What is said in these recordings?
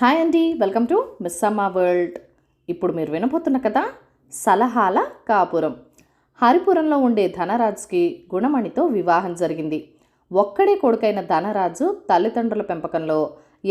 Hi అండి, welcome to miss అమ్మ world. ఇప్పుడు మీరు వినబోతున్న కథ సలహాల కాపురం. హరిపురంలో ఉండే ధనరాజుకి గుణమణితో వివాహం జరిగింది. ఒక్కడే కొడుకైన ధనరాజు తల్లిదండ్రుల పెంపకంలో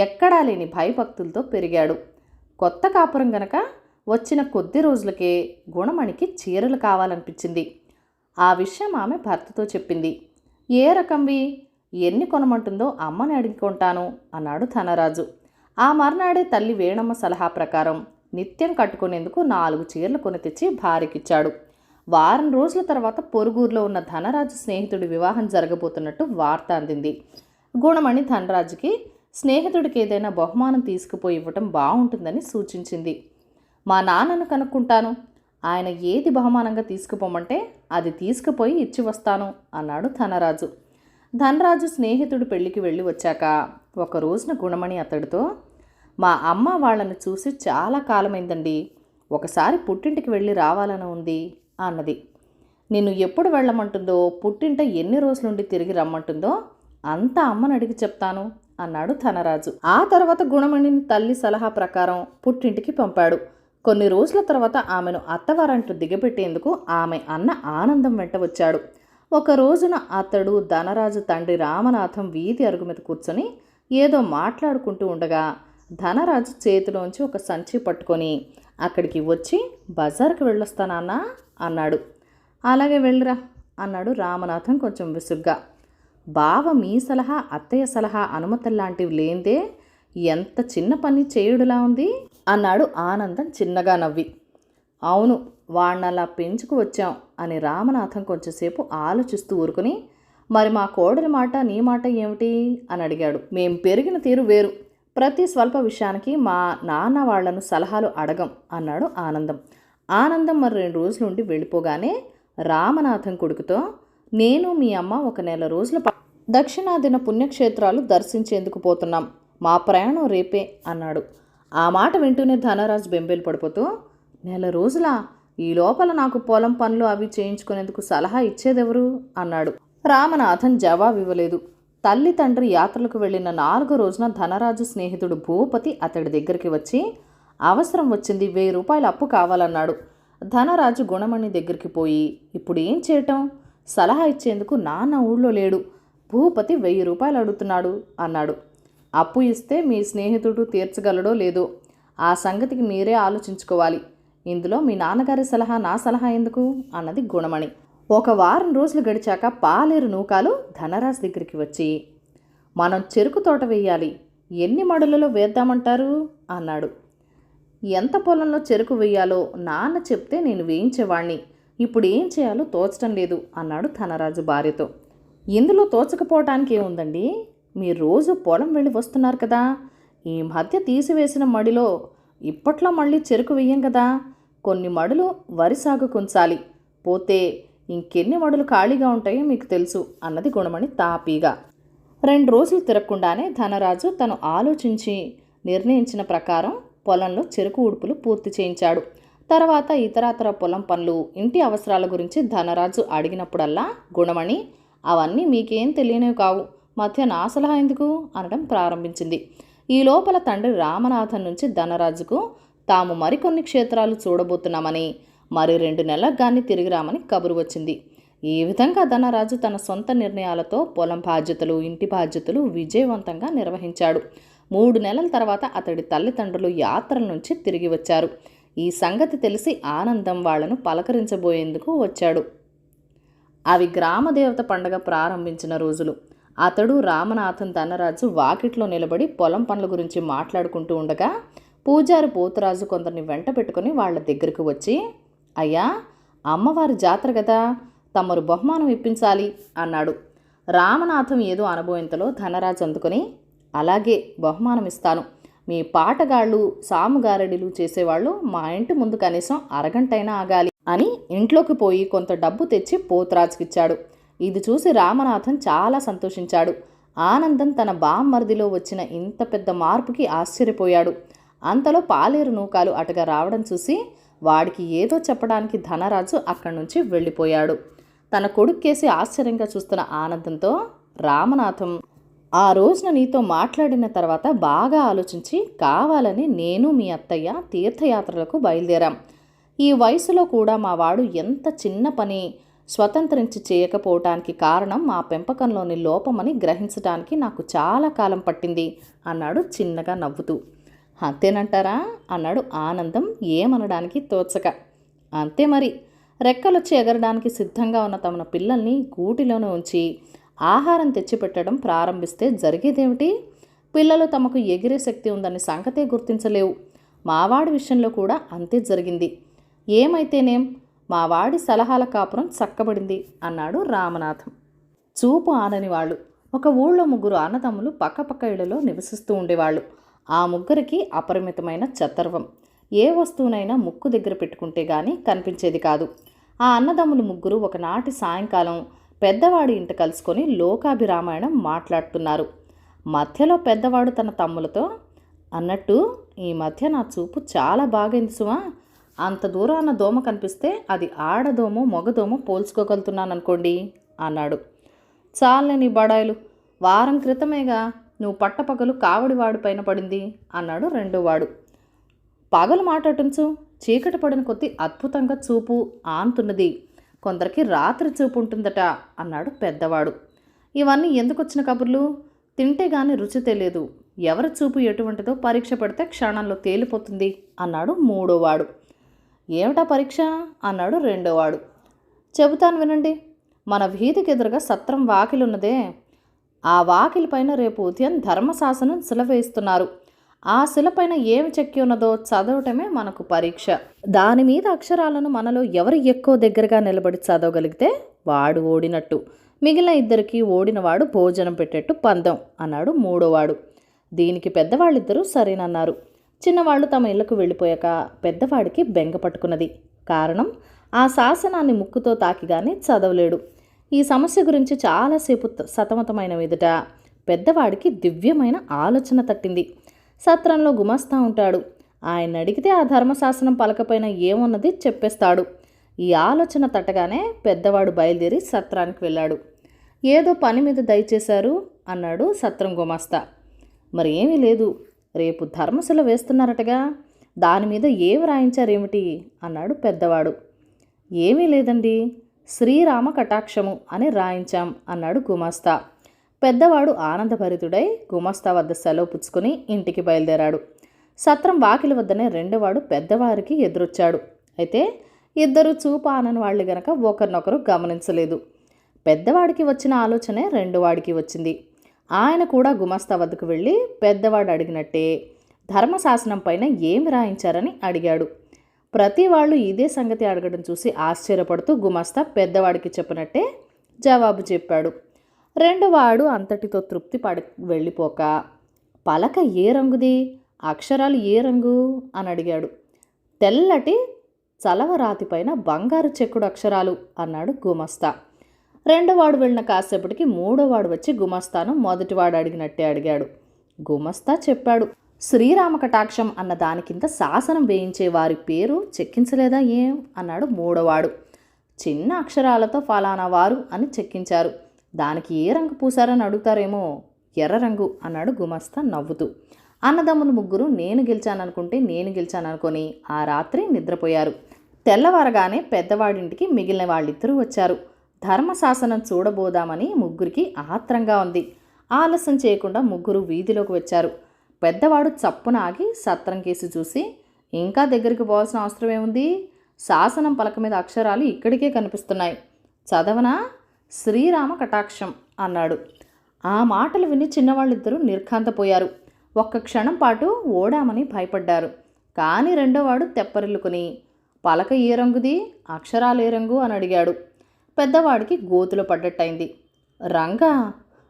ఎక్కడా లేని భయభక్తులతో పెరిగాడు. కొత్త కాపురం గనక వచ్చిన కొద్ది రోజులకే గుణమణికి చీరలు కావాలనిపించింది. ఆ విషయం ఆమె భర్తతో చెప్పింది. ఏ రకంవి, ఎన్ని కొనమంటుందో అమ్మని అడిగి కొంటాను అన్నాడు ధనరాజు. ఆ మర్నాడే తల్లి వేణమ్మ సలహా ప్రకారం నిత్యం కట్టుకునేందుకు 4 చీరలు కొని తెచ్చి భార్యకిచ్చాడు. వారం రోజుల తర్వాత పొరుగురులో ఉన్న ధనరాజు స్నేహితుడి వివాహం జరగబోతున్నట్టు వార్త అందింది. గుణమణి ధనరాజుకి స్నేహితుడికి ఏదైనా బహుమానం తీసుకుపోయి ఇవ్వటం బాగుంటుందని సూచించింది. మా నాన్నను కనుక్కుంటాను, ఆయన ఏది బహుమానంగా తీసుకుపోమంటే అది తీసుకుపోయి ఇచ్చి వస్తాను అన్నాడు ధనరాజు. ధనరాజు స్నేహితుడు పెళ్లికి వెళ్ళి వచ్చాక ఒక రోజున గుణమణి అతడితో, మా అమ్మ వాళ్ళని చూసి చాలా కాలమైందండి, ఒకసారి పుట్టింటికి వెళ్ళి రావాలని ఉంది అన్నది. నిన్ను ఎప్పుడు వెళ్ళమంటుందో, పుట్టింట ఎన్ని రోజులుండి తిరిగి రమ్మంటుందో అంతా అమ్మని అడిగి చెప్తాను అన్నాడు ధనరాజు. ఆ తర్వాత గుణమణిని తల్లి సలహా ప్రకారం పుట్టింటికి పంపాడు. కొన్ని రోజుల తర్వాత ఆమెను అత్తవారంటూ దిగబెట్టేందుకు ఆమె అన్న ఆనందం వెంట వచ్చాడు. ఒక రోజున అతడు ధనరాజు తండ్రి రామనాథం వీధి అరుగు మీద కూర్చొని ఏదో మాట్లాడుకుంటూ ఉండగా ధనరాజు చేతిలోంచి ఒక సంచి పట్టుకొని అక్కడికి వచ్చి, బజార్కి వెళ్ళొస్తానన్నా అన్నాడు. అలాగే వెళ్ళిరా అన్నాడు రామనాథం కొంచెం విసుగ్గా. బావ మీ సలహా, అత్తయ్య సలహా, అనుమతుల్లాంటివి లేందే ఎంత చిన్న పని చేయుడులా ఉంది అన్నాడు ఆనందం చిన్నగా నవ్వి. అవును, వాణ్ణలా పెంచుకు వచ్చాం అని రామనాథం కొంచెంసేపు ఆలోచిస్తూ ఊరుకుని, మరి మా కోడలి మాట నీ మాట ఏమిటి అని అడిగాడు. మేం పెరిగిన తీరు వేరు, ప్రతి స్వల్ప విషయానికి మా నాన్న వాళ్లను సలహాలు అడగం అన్నాడు ఆనందం. ఆనందం మరి 2 రోజులుండి వెళ్ళిపోగానే రామనాథం కొడుకుతో, నేను మీ అమ్మ ఒక నెల రోజుల దక్షిణాదిన పుణ్యక్షేత్రాలు దర్శించేందుకు పోతున్నాం, మా ప్రయాణం రేపే అన్నాడు. ఆ మాట వింటూనే ధనరాజు బెంబేలు పడిపోతూ, నెల రోజులా, ఈ లోపల నాకు పొలం పనులు అవి చేయించుకునేందుకు సలహా ఇచ్చేదెవరు అన్నాడు. రామనాథన్ జవాబు ఇవ్వలేదు. తల్లి తండ్రి యాత్రలకు వెళ్ళిన 4వ రోజున ధనరాజు స్నేహితుడు భూపతి అతడి దగ్గరికి వచ్చి, అవసరం వచ్చింది, 1000 రూపాయలు అప్పు కావాలన్నాడు. ధనరాజు గుణమణి దగ్గరికి పోయి, ఇప్పుడు ఏం చేయటం, సలహా ఇచ్చేందుకు నాన్న ఊళ్ళో లేడు, భూపతి 1000 రూపాయలు అడుగుతున్నాడు అన్నాడు. అప్పు ఇస్తే మీ స్నేహితుడు తీర్చగలడో లేదో ఆ సంగతికి మీరే ఆలోచించుకోవాలి, ఇందులో మీ నాన్నగారి సలహా నా సలహా ఎందుకు అన్నది గుణమణి. ఒక వారం రోజులు గడిచాక పాలేరు నూకాలు ధనరాజు దగ్గరికి వచ్చి, మనం చెరుకు తోట వేయాలి, ఎన్ని మడులలో వేద్దామంటారు అన్నాడు. ఎంత పొలంలో చెరుకు వేయాలో నాన్న చెప్తే నేను వేయించేవాణ్ణి, ఇప్పుడు ఏం చేయాలో తోచటం లేదు అన్నాడు ధనరాజు భార్యతో. ఇందులో తోచకపోవటానికి ఏముందండి, మీరు రోజు పొలం వెళ్ళి వస్తున్నారు కదా, ఈ మధ్య తీసివేసిన మడిలో ఇప్పట్లో మళ్ళీ చెరుకు వెయ్యం కదా, కొన్ని మడులు వరి సాగు కొంచాలి, పోతే ఇంకెన్ని మడులు ఖాళీగా ఉంటాయో మీకు తెలుసు అన్నది గుణమణి తాపీగా. 2 రోజులు తిరగకుండానే ధనరాజు తను ఆలోచించి నిర్ణయించిన ప్రకారం పొలంలో చెరుకు ఉడుపులు పూర్తి చేయించాడు. తర్వాత ఇతరాతర పొలం పనులు, ఇంటి అవసరాల గురించి ధనరాజు అడిగినప్పుడల్లా గుణమణి, అవన్నీ మీకేం తెలియనివి కావు, మధ్య నా సలహా ఎందుకు అనడం ప్రారంభించింది. ఈ లోపల తండ్రి రామనాథన్ నుంచి ధనరాజుకు తాము మరికొన్ని క్షేత్రాలు చూడబోతున్నామని, మరి 2 నెలలకు గాని తిరిగి రామని కబురు వచ్చింది. ఈ విధంగా ధనరాజు తన సొంత నిర్ణయాలతో పొలం బాధ్యతలు, ఇంటి బాధ్యతలు విజయవంతంగా నిర్వహించాడు. 3 నెలల తర్వాత అతడి తల్లిదండ్రులు యాత్రల నుంచి తిరిగి వచ్చారు. ఈ సంగతి తెలిసి ఆనందం వాళ్లను పలకరించబోయేందుకు వచ్చాడు. అవి గ్రామదేవత పండగ ప్రారంభించిన రోజులు. అతడు రామనాథన్ ధనరాజు వాకిట్లో నిలబడి పొలం పనుల గురించి మాట్లాడుకుంటూ ఉండగా పూజారి పోతురాజు కొందరిని వెంట పెట్టుకుని వాళ్ళ దగ్గరకు వచ్చి, అయ్యా, అమ్మవారి జాతర కదా, తమరు బహుమానం ఇప్పించాలి అన్నాడు. రామనాథం ఏదో అనుభవంతలో ధనరాజు అందుకొని, అలాగే బహుమానం ఇస్తాను, మీ పాటగాళ్ళు, సాముగారడిలు చేసేవాళ్ళు మా ఇంటి ముందు కనీసం అరగంటైనా ఆగాలి అని ఇంట్లోకి పోయి కొంత డబ్బు తెచ్చి పోతురాజుకిచ్చాడు. ఇది చూసి రామనాథన్ చాలా సంతోషించాడు. ఆనందం తన బామ్మర్దిలో వచ్చిన ఇంత పెద్ద మార్పుకి ఆశ్చర్యపోయాడు. అంతలో పాలేరు నూకాలు అటుగా రావడం చూసి వాడికి ఏదో చెప్పడానికి ధనరాజు అక్కడి నుంచి వెళ్ళిపోయాడు. తన కొడుక్కేసి ఆశ్చర్యంగా చూస్తున్న ఆనందంతో రామనాథం, ఆ రోజున నీతో మాట్లాడిన తర్వాత బాగా ఆలోచించి కావాలని నేను మీ అత్తయ్య తీర్థయాత్రలకు బయలుదేరాం. ఈ వయసులో కూడా మా వాడు ఎంత చిన్న పని స్వతంత్రించి చేయకపోవటానికి కారణం మా పెంపకంలోని లోపమని గ్రహించడానికి నాకు చాలా కాలం పట్టింది అన్నాడు చిన్నగా నవ్వుతూ. అంతేనంటారా అన్నాడు ఆనందం ఏమనడానికి తోచక. అంతే మరి, రెక్కలొచ్చి ఎగరడానికి సిద్ధంగా ఉన్న తమ పిల్లల్ని గూటిలోనే ఉంచి ఆహారం తెచ్చిపెట్టడం ప్రారంభిస్తే జరిగేదేమిటి? పిల్లలు తమకు ఎగిరే శక్తి ఉందని సంగతే గుర్తించలేవు. మావాడి విషయంలో కూడా అంతే జరిగింది. ఏమైతేనేం మావాడి సలహాల కాపురం చక్కబడింది అన్నాడు రామనాథం. చూపు ఆనని వాళ్ళు. ఒక ఊళ్ళో ముగ్గురు అన్నదమ్ములు పక్కపక్క ఇళ్లలో నివసిస్తూ ఉండేవాళ్ళు. ఆ ముగ్గురికి అపరిమితమైన చతర్వం. ఏ వస్తువునైనా ముక్కు దగ్గర పెట్టుకుంటే గాని కనిపించేది కాదు. ఆ అన్నదమ్ములు ముగ్గురు ఒకనాటి సాయంకాలం పెద్దవాడి ఇంట కలుసుకొని లోకాభిరామాయణం మాట్లాడుతున్నారు. మధ్యలో పెద్దవాడు తన తమ్ములతో, అన్నట్టు ఈ మధ్య నా చూపు చాలా బాగైంది సుమా. అంత దూరాన దోమ కనిపిస్తే అది ఆడదోమో మగదోమో పోల్చుకోగలుగుతున్నాననుకోండి అన్నాడు. చాలే నీ బడాయిలు, వారం క్రితమేగా నువ్వు పట్టపగలు కావడివాడు పైన పడింది అన్నాడు రెండోవాడు. పగలు మాట్లాడుంచు, చీకటి పడిన కొద్దీ అద్భుతంగా చూపు ఆంతున్నది, కొందరికి రాత్రి చూపు ఉంటుందట అన్నాడు పెద్దవాడు. ఇవన్నీ ఎందుకొచ్చిన కబుర్లు? తింటే గాని రుచి తెలియదు. ఎవరి చూపు ఎటువంటిదో పరీక్ష పెడితే క్షణంలో తేలిపోతుంది అన్నాడు మూడోవాడు. ఏమిటా పరీక్ష అన్నాడు రెండోవాడు. చెబుతాను వినండి. మన వీధికి ఎదురుగా సత్రం వాకిలున్నదే, ఆ వాకిలి పైన రేపు ఉదయం ధర్మశాసనం శిల వేయిస్తున్నారు. ఆ శిలపైన ఏమి చెక్కి ఉన్నదో చదవటమే మనకు పరీక్ష. దాని మీద అక్షరాలను మనలో ఎవరు ఎక్కువ దగ్గరగా నిలబడి చదవగలిగితే వాడు ఓడినట్టు. మిగిలిన ఇద్దరికి ఓడినవాడు భోజనం పెట్టేట్టు పందెం అన్నాడు మూడోవాడు. దీనికి పెద్దవాళ్ళిద్దరూ సరేనన్నారు. చిన్నవాళ్ళు తమ ఇళ్లకు వెళ్ళిపోయాక పెద్దవాడికి బెంగ పట్టుకున్నది. కారణం, ఆ శాసనాన్ని ముక్కుతో తాకిగానే చదవలేడు. ఈ సమస్య గురించి చాలాసేపు సతమతమైన మీదట పెద్దవాడికి దివ్యమైన ఆలోచన తట్టింది. సత్రంలో గుమస్తా ఉంటాడు. ఆయన అడిగితే ఆ ధర్మశాసనం పలకపైన ఏమున్నది చెప్పేస్తాడు. ఈ ఆలోచన తట్టగానే పెద్దవాడు బయలుదేరి సత్రానికి వెళ్ళాడు. ఏదో పని మీద దయచేశారు అన్నాడు సత్రం గుమస్తా. మరి ఏమీ లేదు, రేపు ధర్మశిల వేస్తున్నారటగా, దాని మీద ఏమి రాయించారేమిటి అన్నాడు పెద్దవాడు. ఏమీ లేదండి, శ్రీరామ కటాక్షము అని రాయించాం అన్నాడు గుమస్తా. పెద్దవాడు ఆనందభరితుడై గుమస్తా వద్ద సెలవు పుచ్చుకొని ఇంటికి బయలుదేరాడు. సత్రం వాకిలి వద్దనే రెండోవాడు పెద్దవారికి ఎదురొచ్చాడు. అయితే ఇద్దరు చూపు ఆనని వాళ్ళు గనక ఒకరినొకరు గమనించలేదు. పెద్దవాడికి వచ్చిన ఆలోచనే రెండోవాడికి వచ్చింది. ఆయన కూడా గుమస్తా వద్దకు వెళ్ళి పెద్దవాడు అడిగినట్టే ధర్మశాసనం పైన ఏమి రాయించారని అడిగాడు. ప్రతి వాళ్ళు ఇదే సంగతి అడగడం చూసి ఆశ్చర్యపడుతూ గుమస్తా పెద్దవాడికి చెప్పినట్టే జవాబు చెప్పాడు. రెండోవాడు అంతటితో తృప్తి వెళ్ళిపోక, పలక ఏ రంగుది, అక్షరాలు ఏ రంగు అని అడిగాడు. తెల్లటి చలవరాతిపైన బంగారు చెక్కుడు అక్షరాలు అన్నాడు గుమస్తా. రెండోవాడు వెళ్ళిన కాసేపటికి మూడోవాడు వచ్చి గుమస్తాను మొదటివాడు అడిగినట్టే అడిగాడు. గుమస్తా చెప్పాడు. శ్రీరామ కటాక్షం అన్న దాని కింద శాసనం వేయించే వారి పేరు చెక్కించలేదా ఏం అన్నాడు మూడోవాడు. చిన్న అక్షరాలతో ఫలానా వారు అని చెక్కించారు, దానికి ఏ రంగు పూసారని అడుగుతారేమో, ఎర్ర రంగు అన్నాడు గుమస్తా నవ్వుతూ. అన్నదమ్ములు ముగ్గురు నేను గెలిచాననుకొని ఆ రాత్రి నిద్రపోయారు. తెల్లవారగానే పెద్దవాడింటికి మిగిలిన వాళ్ళిద్దరూ వచ్చారు. ధర్మశాసనం చూడబోదామని ముగ్గురికి ఆత్రంగా ఉంది. ఆలస్యం చేయకుండా ముగ్గురు వీధిలోకి వచ్చారు. పెద్దవాడు చప్పున ఆగి సత్రం కేసి చూసి, ఇంకా దగ్గరికి పోవాల్సిన అవసరం ఏముంది, శాసనం పలక మీద అక్షరాలు ఇక్కడికే కనిపిస్తున్నాయి, చదవనా, శ్రీరామ కటాక్షం అన్నాడు. ఆ మాటలు విని చిన్నవాళ్ళిద్దరూ నిర్ఘాంతపోయారు. ఒక్క క్షణం పాటు ఓడామని భయపడ్డారు. కానీ రెండోవాడు తెప్పరిల్లుకుని, పలక ఏ రంగుది, అక్షరాలు ఏ రంగు అని అడిగాడు. పెద్దవాడికి గోతులో పడ్డట్టయింది. రంగా,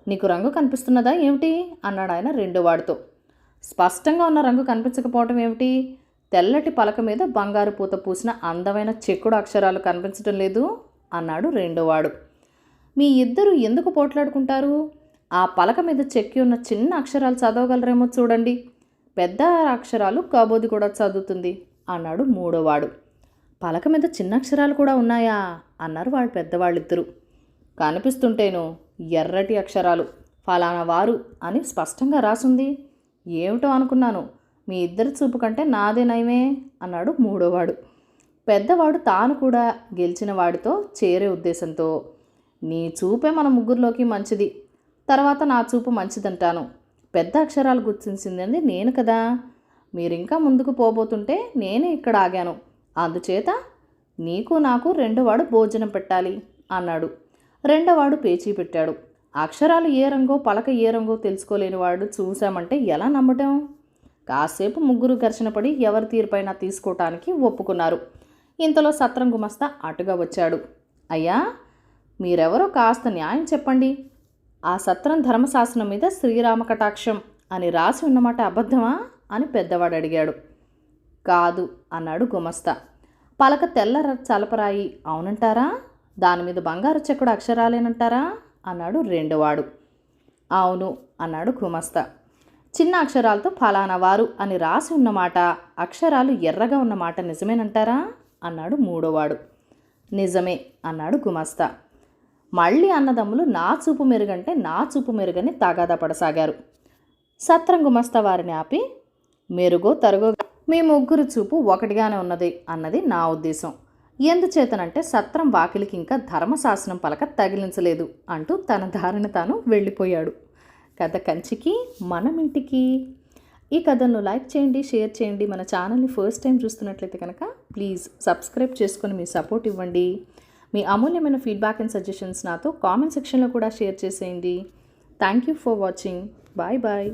నీకు రంగు కనిపిస్తున్నదా ఏమిటి అన్నాడు ఆయన రెండోవాడితో. స్పష్టంగా ఉన్న రంగు కనిపించకపోవటం ఏమిటి, తెల్లటి పలక మీద బంగారు పూత పూసిన అందమైన చెక్కుడు అక్షరాలు కనిపించటం లేదు అన్నాడు రెండోవాడు. మీ ఇద్దరు ఎందుకు పోట్లాడుకుంటారు, ఆ పలక మీద చెక్కి ఉన్న చిన్న అక్షరాలు చదవగలరేమో చూడండి, పెద్ద అక్షరాలు కబోది కూడా చదువుతుంది అన్నాడు మూడోవాడు. పలక మీద చిన్న అక్షరాలు కూడా ఉన్నాయా అన్నారు వాళ్ళు పెద్దవాళ్ళిద్దరూ. కనిపిస్తుంటేను, ఎర్రటి అక్షరాలు, ఫలానా వారు అని స్పష్టంగా రాసుంది. ఏమిటో అనుకున్నాను, మీ ఇద్దరి చూపు కంటే నాదే నయమే అన్నాడు మూడోవాడు. పెద్దవాడు తాను కూడా గెలిచిన వాడితో చేరే ఉద్దేశంతో, నీ చూపే మన ముగ్గురిలోకి మంచిది, తర్వాత నా చూపు మంచిదంటాను. పెద్ద అక్షరాలు గుర్తించింది నేను కదా. మీరింకా ముందుకు పోబోతుంటే నేనే ఇక్కడ ఆగాను. అందుచేత నీకు నాకు రెండోవాడు భోజనం పెట్టాలి అన్నాడు. రెండోవాడు పేచీ పెట్టాడు. అక్షరాలు ఏ రంగో పలక ఏ రంగో తెలుసుకోలేనివాడు చూశామంటే ఎలా నమ్మటం? కాసేపు ముగ్గురు ఘర్షణ పడి ఎవరి తీరుపైనా తీసుకోవటానికి ఒప్పుకున్నారు. ఇంతలో సత్రం గుమస్తా అటుగా వచ్చాడు. అయ్యా, మీరెవరో కాస్త న్యాయం చెప్పండి. ఆ సత్రం ధర్మశాసనం మీద శ్రీరామ కటాక్షం అని రాసి ఉన్నమాట అబద్ధమా అని పెద్దవాడు అడిగాడు. కాదు అన్నాడు గుమస్తా. పలక తెల్ల చలపరాయి అవునంటారా? దాని మీద బంగారు చెక్కుడు అక్షరాలేనంటారా అన్నాడు రెండోవాడు. అవును అన్నాడు గుమస్తా. చిన్న అక్షరాలతో ఫలానా వారు అని రాసి ఉన్నమాట, అక్షరాలు ఎర్రగా ఉన్నమాట నిజమేనంటారా అన్నాడు మూడోవాడు. నిజమే అన్నాడు గుమస్తా. మళ్ళీ అన్నదమ్ములు నా చూపు మెరుగంటే నా చూపు మెరుగని తగాదా పడసాగారు. సత్రం గుమస్తా వారిని ఆపి, మెరుగో తరుగో మీ ముగ్గురు చూపు ఒకటిగానే ఉన్నది అన్నది నా ఉద్దేశం. ఎందుచేతనంటే సత్రం వాకిలికి ఇంకా ధర్మశాసనం పలక తగిలించలేదు అంటూ తన దారిన తాను వెళ్ళిపోయాడు. కథ కంచికి మనం ఇంటికి. ఈ కథను లైక్ చేయండి, షేర్ చేయండి. మన ఛానల్ని ఫస్ట్ టైం చూస్తున్నట్లయితే కనుక ప్లీజ్ సబ్స్క్రైబ్ చేసుకొని మీ సపోర్ట్ ఇవ్వండి. మీ అమూల్యమైన ఫీడ్బ్యాక్ అండ్ సజెషన్స్ నాతో కామెంట్ సెక్షన్లో కూడా షేర్ చేసేయండి. Thank you for watching. Bye bye.